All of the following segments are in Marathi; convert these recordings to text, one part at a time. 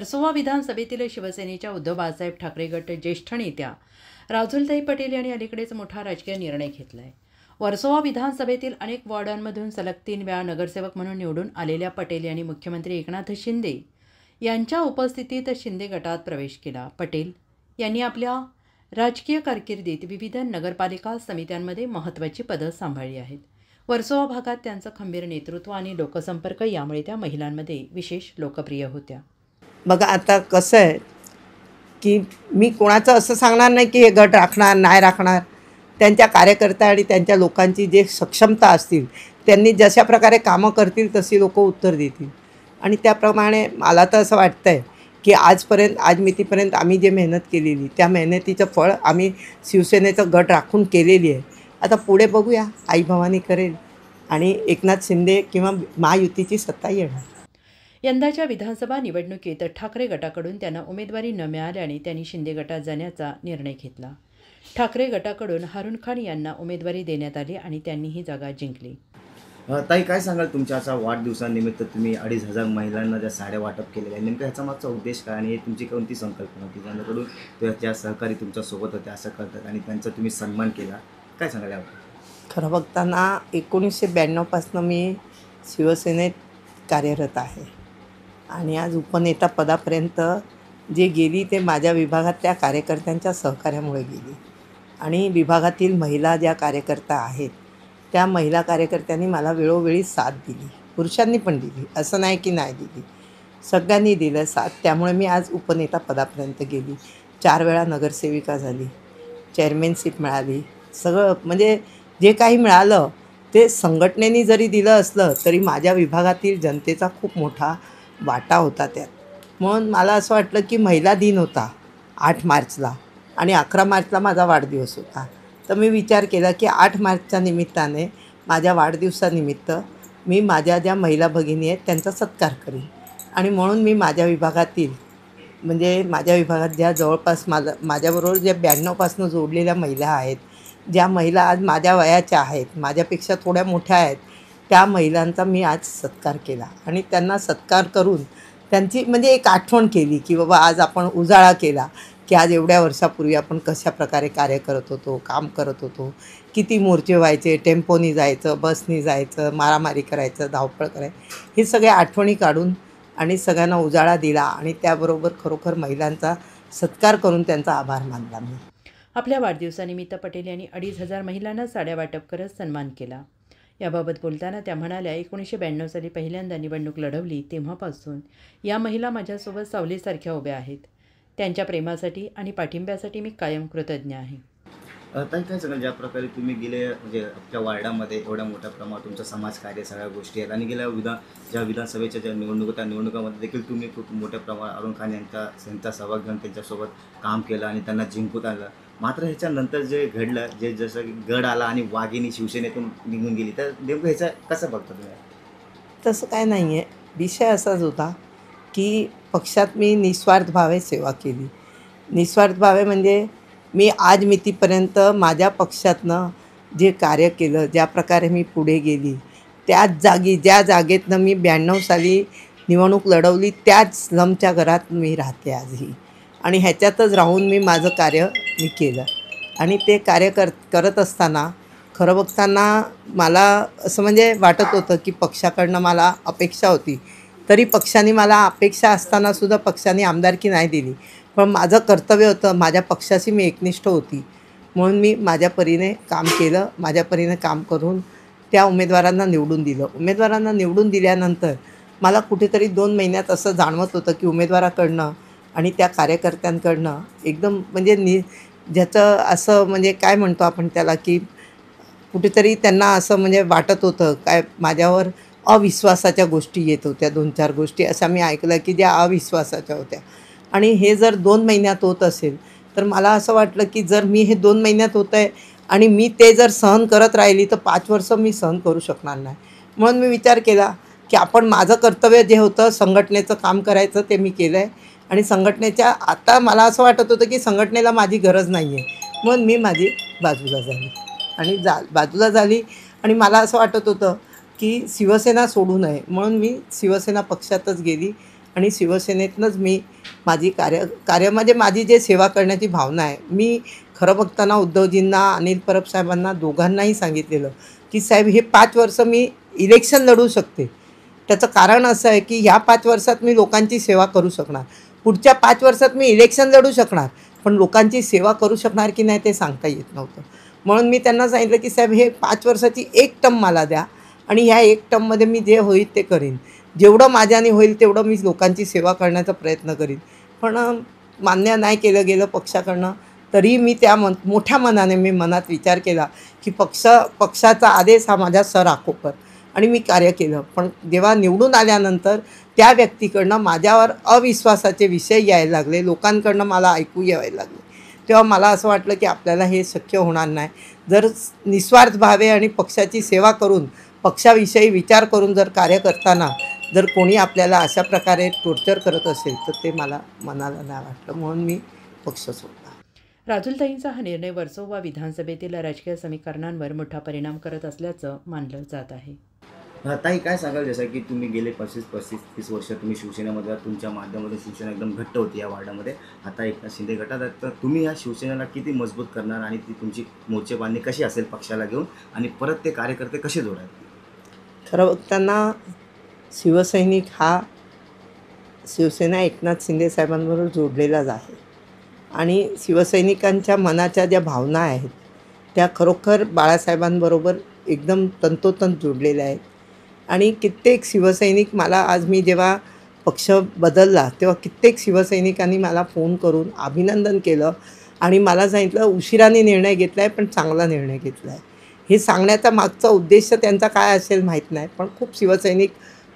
वर्सोवा विधानसभेतील शिवसेनेच्या उद्धव बाळासाहेब ठाकरे गट ज्येष्ठ नेत्या राजुलताई पटेल यांनी अलीकडेच मोठा राजकीय निर्णय घेतला आहे. वर्सोवा विधानसभेतील अनेक वॉर्डांमधून सलग 3 वेळा नगरसेवक म्हणून निवडून आलेल्या पटेल यांनी मुख्यमंत्री एकनाथ शिंदे यांच्या उपस्थितीत शिंदे गटात प्रवेश केला. पटेल यांनी आपल्या राजकीय कारकिर्दीत विविध नगरपालिका समित्यांमध्ये महत्त्वाची पदं सांभाळली आहेत. वर्सोवा भागात त्यांचं खंबीर नेतृत्व आणि लोकसंपर्क यामुळे त्या महिलांमध्ये विशेष लोकप्रिय होत्या. बघा आता कसं आहे की मी कोणाचं असं सांगणार नाही की हे गट राखणार नाही राखणार. त्यांच्या कार्यकर्ता आणि त्यांच्या लोकांची जे सक्षमता असतील त्यांनी जशा प्रकारे कामं करतील तशी लोक उत्तर देतील. आणि त्याप्रमाणे मला तर असं वाटतं आहे की आज मितीपर्यंत आम्ही जे मेहनत केलेली त्या मेहनतीचं फळ आम्ही शिवसेनेचं गट राखून केलेली आहे. आता पुढे बघूया, आई भवानी करेल आणि एकनाथ शिंदे किंवा महायुतीची सत्ता येणार. यंदाच्या विधानसभा निवडणुकीत ठाकरे गटाकडून त्यांना उमेदवारी न मिळाल्याने त्यांनी शिंदे गटात जाण्याचा निर्णय घेतला. ठाकरे गटाकडून हारून खान यांना उमेदवारी देण्यात आली आणि त्यांनी ही जागा जिंकली. ताई, काय सांगाल तुमच्या असा वाढदिवसानिमित्त तुम्ही 2,500 महिलांना ज्या साड्या वाटप केलेल्या आहे, नेमका ह्याचा मागचा उद्देश काय आणि तुमची कोणती संकल्पना होती ज्यांच्याकडून ज्या सहकारी तुमच्यासोबत होते असं करतात आणि त्यांचा तुम्ही सन्मान केला, काय सांगाल यावर? खरं बघताना 1992पासून मी शिवसेनेत कार्यरत आहे आणि आज उपनेता पदापर्यंत जे गेली ते माझ्या विभागातल्या कार्यकर्त्यांच्या सहकार्यामुळे गेली. आणि विभागातील महिला ज्या कार्यकर्ता आहेत त्या महिला कार्यकर्त्यांनी मला वेळोवेळी साथ दिली. पुरुषांनी पण दिली, असं नाही की नाही दिली, सगळ्यांनी दिलं साथ. त्यामुळे मी आज उपनेता पदापर्यंत गेली. 4 वेळा नगरसेविका झाली, चेअरमॅनशिप मिळाली. सगळं म्हणजे जे काही मिळालं ते संघटनेने जरी दिलं असलं तरी माझ्या विभागातील जनतेचा खूप मोठा वाटा होता त्यात. म्हणून मला असं वाटलं की महिला दिन होता 8 मार्चला आणि 11 मार्चला माझा वाढदिवस होता. तर मी विचार केला की 8 मार्चच्या निमित्ताने माझ्या वाढदिवसानिमित्त मी माझ्या ज्या महिला भगिनी आहेत त्यांचा सत्कार करीन. आणि म्हणून मी माझ्या विभागातील माझ्या विभागात ज्या जवळपास माझ्याबरोबर ज्या 92पासून जोडलेल्या महिला आहेत, ज्या महिला आज माझ्या वयाच्या आहेत, माझ्यापेक्षा थोड्या मोठ्या आहेत, त्या महिलांचा मी आज सत्कार केला. आणि त्यांना सत्कार करून त्यांची एक आठवण केली की बाबा आज आपण उजाळा केला की आज एवढ्या वर्षापूर्वी आपण कशा प्रकारे कार्य करत होतो, काम करत होतो, किती मोर्चे व्हायचे, टेम्पोनी जायचं, बसनी जायचं, मारामारी करायचं, धावपळ करायचं, हे सगळ्या आठवणी काढून आणि सगळ्यांना उजाळा दिला आणि त्याबरोबर खरोखर महिलांचा सत्कार करून त्यांचा आभार मानला मी. आपल्या वाढदिवसानिमित्त पटेल यांनी 2,500 महिलांना साड्या वाटप करत सन्मान केला. याबाबत बोलताना त्या म्हणाल्या, 1992 साली पहिल्यांदा निवडणूक लढवली तेव्हापासून या महिला माझ्यासोबत सावलीसारख्या उभ्या आहेत. त्यांच्या प्रेमासाठी आणि पाठिंब्यासाठी मी कायम कृतज्ञ आहे. ताई, काय सांगाल ज्या प्रकारे तुम्ही गेले आपल्या वार्डामध्ये एवढ्या मोठ्या प्रमाणात तुमचं समाजकार्य सगळ्या गोष्टी आहेत आणि गेल्या विधानसभेच्या ज्या त्या निवडणुकामध्ये देखील तुम्ही खूप मोठ्या प्रमाणात हारून खान यांचा सहभाग घेऊन त्यांच्यासोबत काम केलं आणि त्यांना जिंकून आलं. मात्र ह्याच्यानंतर जे घडलं, जसं की गड आला आणि वाघिणी शिवसेनेतून निघून गेली, तर नेमकं ह्याचं कसं बघता तुम्ही? तसं काय नाही आहे. विषय असाच होता की पक्षात मी निस्वार्थ भावे सेवा केली. निस्वार्थ भावे मी आज मितीपर्यंत माझ्या पक्षातनं जे कार्य केलं, ज्या प्रकारे मी पुढे गेली, ज्या जागेतनं मी 92 साली निवडणूक लढवली त्याच स्लमच्या घरात मी राहते आजही. आणि ह्याच्यातच राहून मी माझं कार्य केलं. आणि ते कार्य करत असताना खरं बघताना मला असं वाटत होतं की पक्षाकडनं मला अपेक्षा होती. तरी पक्षाने मला अपेक्षा असतानासुद्धा पक्षाने आमदारकी नाही दिली. पण माझं कर्तव्य होतं, माझ्या पक्षाशी मी एकनिष्ठ होती. म्हणून मी माझ्या परीने काम केलं. माझ्या परीने काम करून त्या उमेदवारांना निवडून दिलं. उमेदवारांना निवडून दिल्यानंतर मला कुठेतरी 2 महिन्यात असं जाणवत होतं की उमेदवाराकडनं आणि त्या कार्यकर्त्यांकडनं एकदम ज्याचं असं काय म्हणतो आपण त्याला की कुठेतरी त्यांना असं वाटत होतं काय माझ्यावर अविश्वासाच्या गोष्टी येत होत्या. 2-4 गोष्टी अशा मी ऐकलं की ज्या अविश्वासाच्या होत्या. आणि हे जर 2 महिन्यात होत असेल तर मला असं वाटलं की जर मी हे 2 महिन्यात होतं आहे आणि मी ते जर सहन करत राहिली तर 5 वर्ष मी सहन करू शकणार नाही. म्हणून मी विचार केला की माझं कर्तव्य जे होतं संघटनेचं काम करायचं ते मी केलं आहे. आणि संघटनेच्या आता मला असं वाटत होतं की संघटनेला माझी गरज नाही आहे. म्हणून मी माझी बाजूला झाली आणि मला असं वाटत होतं की शिवसेना सोडू नये. म्हणून मी शिवसेना पक्षातच गेली आणि शिवसेनेतनंच मी माझी कार्य म्हणजे माझी जे सेवा करण्याची भावना आहे. मी खरं बघताना उद्धवजींना, अनिल परब साहेबांना दोघांनाही सांगितलेलं की साहेब हे 5 वर्ष मी इलेक्शन लढू शकते. त्याचं कारण असं आहे की ह्या 5 वर्षात मी लोकांची सेवा करू शकणार. पुढच्या 5 वर्षात मी इलेक्शन लढू शकणार, पण लोकांची सेवा करू शकणार की नाही ते सांगता येत नव्हतं. म्हणून मी त्यांना सांगितलं की साहेब हे 5 वर्षाची एक टर्म मला द्या आणि ह्या एक टर्ममध्ये मी जे होईल ते करीन. जेवढं माझ्याने होईल तेवढं मी लोकांची सेवा करण्याचा प्रयत्न करीन. पण मान्य नाही केलं गेलं पक्षाकडनं. तरी मी त्या मोठ्या मनाने मी मनात विचार केला की पक्षाचा आदेश हा माझ्या सर आखोपर आणि मी कार्य केलं. पण जेव्हा निवडून आल्यानंतर त्या व्यक्तीकडनं माझ्यावर अविश्वासाचे विषय यायला लागले, लोकांकडनं मला ऐकू यायला लागले, तेव्हा मला असं वाटलं की आपल्याला हे शक्य होणार नाही. जर निस्वार्थ भावे आणि पक्षाची सेवा करून, पक्षाविषयी विचार करून जर कार्य करताना जर कोणी आपल्याला अशा प्रकारे टॉर्चर करत असेल तर ते मला मनाला नाही वाटलं, म्हणून मी पक्ष सोडला. राजुलताईंचा हा निर्णय वर्सोवा विधानसभेतील राजकीय समीकरणांवर मोठा परिणाम करत असल्याचं मानलं जात आहे. ताई काय सांगाल, जसं की तुम्ही गेले 25-30 वर्ष तुम्ही शिवसेनेमध्ये, तुमच्या माध्यमातून शिवसेना एकदम घट्ट होती या वार्डामध्ये. आता एकनाथ शिंदे गटात आहेत, तर तुम्ही या शिवसेनेला किती मजबूत करणार आणि ती तुमची मोर्चेबांधणी कशी असेल पक्षाला घेऊन आणि परत ते कार्यकर्ते कसे जोडाल? खरं बघताना शिवसैनिक हा शिवसेना एकनाथ शिंदे साहेबांबरोबर जोडलेलाच आहे आणि शिवसैनिकांच्या मनाच्या ज्या भावना आहेत त्या खरोखर बाळासाहेबांबरोबर एकदम तंतोतंत जोडलेल्या आहेत. आणि कित्येक शिवसैनिक मला आज मी जेव्हा पक्ष बदलला तेव्हा कित्येक शिवसैनिकांनी मला फोन करून अभिनंदन केलं आणि मला सांगितलं उशिराने निर्णय घेतला आहे पण चांगला निर्णय घेतला आहे. हे सांगण्याचा मागचा उद्देश त्यांचा काय असेल माहीत नाही, पण खूप शिवसैनिक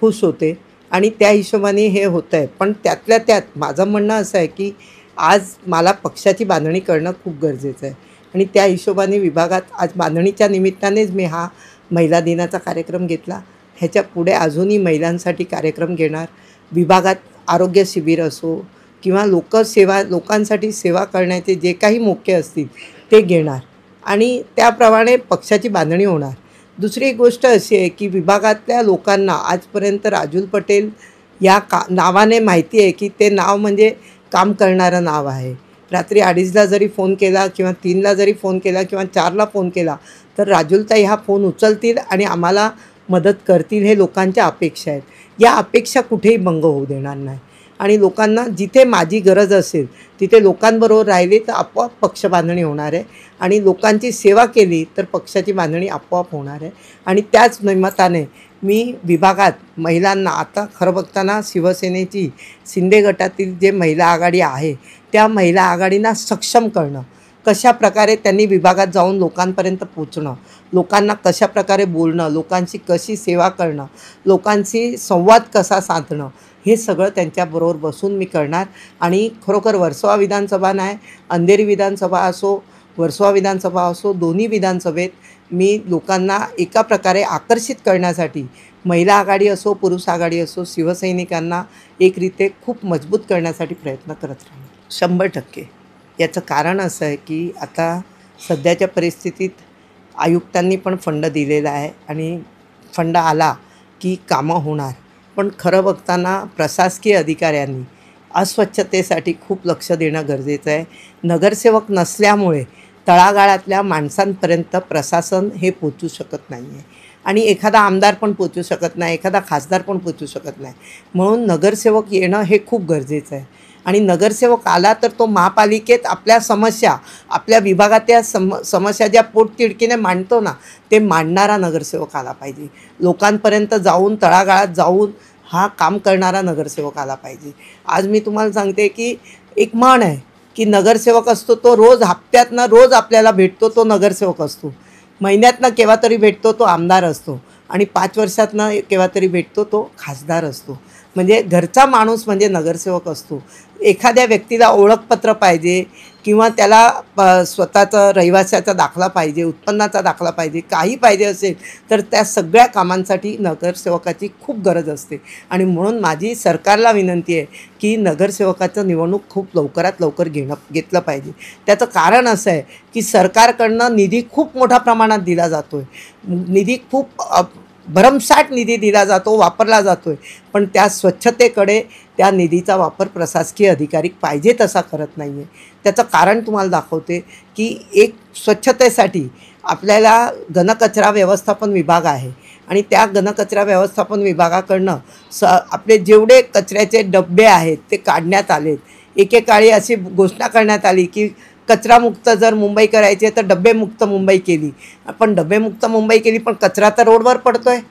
खुश होते आणि त्या हिशोबाने हे होतं आहे. पण त्यातल्या त्यात माझं म्हणणं असं आहे की आज मला पक्षाची बांधणी करणं खूप गरजेचं आहे आणि त्या हिशोबाने विभागात आज बांधणीच्या निमित्तानेच मी हा महिला दिनाचा कार्यक्रम घेतला. ह्याच्या पुढे अजूनही महिलांसाठी कार्यक्रम घेणार. विभागात आरोग्य शिबिर असो किंवा लोकांसाठी सेवा करण्याचे जे काही मोके असतील ते घेणार आणि त्याप्रमाणे पक्षाची बांधणी होणार. दुसरी एक गोष्ट अशी आहे की विभागातल्या लोकांना आजपर्यंत राजुल पटेल या नावाने माहिती आहे की ते नाव म्हणजे काम करणारं नाव आहे. रात्री 2:30ला जरी फोन केला किंवा 3ला जरी फोन केला किंवा 4ला फोन केला तर राजुलताई हा फोन उचलतील आणि आम्हाला मदत करतील, हे लोकांच्या अपेक्षा आहेत. या अपेक्षा कुठेही भंग होऊ देणार नाही आणि लोकांना जिथे माझी गरज असेल तिथे लोकांबरोबर राहिले तर आपोआप पक्ष बांधणी होणार आहे आणि लोकांची सेवा केली तर पक्षाची बांधणी आपोआप होणार आहे. आणि त्याच निमित्ताने मी विभागात महिलांना आता खरं बघताना शिवसेनेची शिंदे गटातील जे महिला आघाडी आहे त्या महिला आघाडींना सक्षम करणं, कशाप्रकारे त्यांनी विभागात जाऊन लोकांपर्यंत पोचणं, लोकांना कशाप्रकारे बोलणं, लोकांची कशी सेवा करणं, लोकांशी संवाद कसा साधणं, हे सगळं त्यांच्याबरोबर बसून मी करणार. आणि खरोखर वर्सोवा विधानसभा नाही, अंधेरी विधानसभा असो, वर्सोवा विधानसभा असो, दोन्ही विधानसभेत मी लोकांना एका प्रकारे आकर्षित करण्यासाठी महिला आघाडी असो, पुरुष आघाडी असो, शिवसैनिकांना एकरीते खूप मजबूत करण्यासाठी प्रयत्न करत राहील 100%. याचं कारण असं आहे की आता सध्याच्या परिस्थितीत आयुक्तांनी पण फंड दिलेला आहे आणि फंड आला की कामं होणार. पण खरं बघताना प्रशासकीय अधिकाऱ्यांनी अस्वच्छतेसाठी खूप लक्ष देणं गरजेचं आहे. नगरसेवक नसल्यामुळे तळागाळातल्या माणसांपर्यंत प्रशासन हे पोचू शकत नाही आहे आणि एखादा आमदार पण पोचू शकत नाही, एखादा खासदार पण पोचू शकत नाही. म्हणून नगरसेवक येणं हे खूप गरजेचं आहे आणि नगरसेवक आला तर तो महापालिकेत आपल्या समस्या, आपल्या विभागातल्या समस्या ज्या पोटतिडकीने मांडतो ना, ते मांडणारा नगरसेवक आला पाहिजे. लोकांपर्यंत जाऊन, तळागाळात जाऊन हा काम करणारा नगरसेवक आला पाहिजे. आज मी तुम्हाला सांगते की एक म्हण आहे की नगरसेवक असतो तो रोज, हप्त्यातनं रोज आपल्याला भेटतो तो नगरसेवक असतो, महिन्यातनं केव्हा तरी भेटतो तो आमदार असतो आणि 5 वर्षातनं केव्हा तरी भेटतो तो खासदार असतो. म्हणजे घरचा माणूस म्हणजे नगरसेवक असतो. एखाद्या व्यक्तीला ओळखपत्र पाहिजे किंवा त्याला स्वतःचा रहिवाशाचा दाखला पाहिजे, उत्पन्नाचा दाखला पाहिजे, काही पाहिजे असेल तर त्या सगळ्या कामांसाठी नगरसेवकाची खूप गरज असते. आणि म्हणून माझी सरकारला विनंती आहे की नगरसेवकाचं निवडणूक खूप लवकरात लवकर घेतलं पाहिजे. त्याचं कारण असं आहे की सरकारकडनं निधी खूप मोठ्या प्रमाणात दिला जातो आहे. निधी खूप भरमसाठ निधी दिला जातो, वापरला जातो आहे, पण त्या स्वच्छतेकडे त्या निधीचा वापर प्रशासकीय अधिकारी पाहिजे तसा करत नाही आहे. त्याचं कारण तुम्हाला दाखवते की एक स्वच्छतेसाठी आपल्याला घनकचरा व्यवस्थापन विभाग आहे आणि त्या घनकचरा व्यवस्थापन विभागाकडनं आपले जेवढे कचऱ्याचे डबे आहेत ते काढण्यात आलेत. एकेकाळी अशी घोषणा करण्यात आली की कचरामुक्त जर मुंबई करायची आहे तर डब्बेमुक्त मुंबई केली. आपण डब्बेमुक्त मुंबई केली, पण कचरा तर रोडवर पडतो आहे.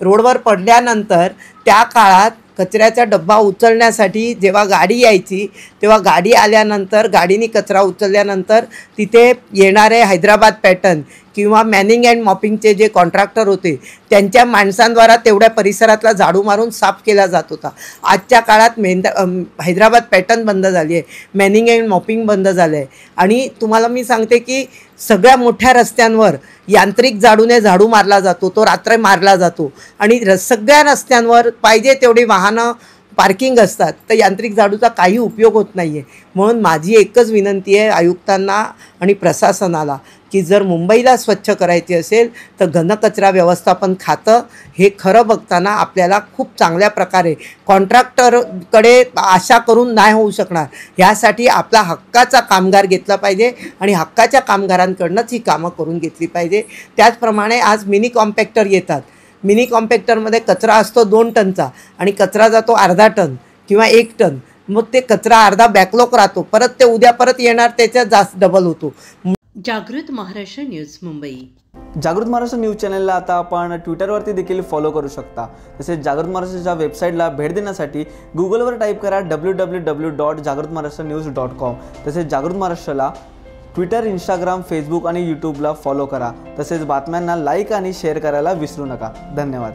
रोडवर पडल्यानंतर त्या काळात कचऱ्याचा डब्बा उचलण्यासाठी जेव्हा गाडी यायची तेव्हा गाडी आल्यानंतर गाडीने कचरा उचलल्यानंतर तिथे येणारे हैदराबाद पॅटर्न किंवा मॅनिंग अँड मॉपिंगचे जे कॉन्ट्रॅक्टर होते त्यांच्या माणसांद्वारा तेवढ्या परिसरातला झाडू मारून साफ केला जात होता. आजच्या काळात हैदराबाद पॅटर्न बंद झाली आहे, मॅनिंग अँड मॉपिंग बंद झालं आहे आणि तुम्हाला मी सांगते की सगळ्या मोठ्या रस्त्यांवर यांत्रिक झाडूने झाडू मारला जातो, तो रात्र मारला जातो आणि सगळ्या रस्त्यांवर पाहिजे तेवढी वाहनं पार्किंग असतात, तर यांत्रिक झाडूचा काही उपयोग होत नाही आहे. म्हणून माझी एकच विनंती आहे आयुक्तांना आणि प्रशासनाला की जर मुंबईला स्वच्छ करायची असेल तर घनकचरा व्यवस्थापन खातं हे खरं बघताना आपल्याला खूप चांगल्या प्रकारे कॉन्ट्रॅक्टरकडे आशा करून नाही होऊ शकणार. ह्यासाठी आपला हक्काचा कामगार घेतला पाहिजे आणि हक्काच्या कामगारांकडूनच ही कामं करून घेतली पाहिजे. त्याचप्रमाणे आज मिनी कॉम्पॅक्टर येतात. मिनी कॉम्पॅक्टरमध्ये कचरा असतो 2 टनचा आणि कचरा जातो अर्धा टन किंवा 1 टन. मग ते कचरा अर्धा बॅकलॉग राहतो, परत ते उद्या परत येणार, त्याच्यात जास्त डबल होतो. जागृत महाराष्ट्र न्यूज मुंबई. जागृत महाराष्ट्र न्यूज चॅनलला आता आपण ट्विटरवरती देखील फॉलो करू शकता. तसेच जागृत महाराष्ट्राच्या वेबसाईटला भेट देण्यासाठी गुगलवर टाईप करा www.jagruthmaharashtranews.com. तसेच जागृत महाराष्ट्राला ट्विटर, इंस्टाग्राम, फेसबुक आणि यूट्यूबला फॉलो करा. तसेच बातम्यांना लाईक आणि शेअर करायला विसरू नका. धन्यवाद.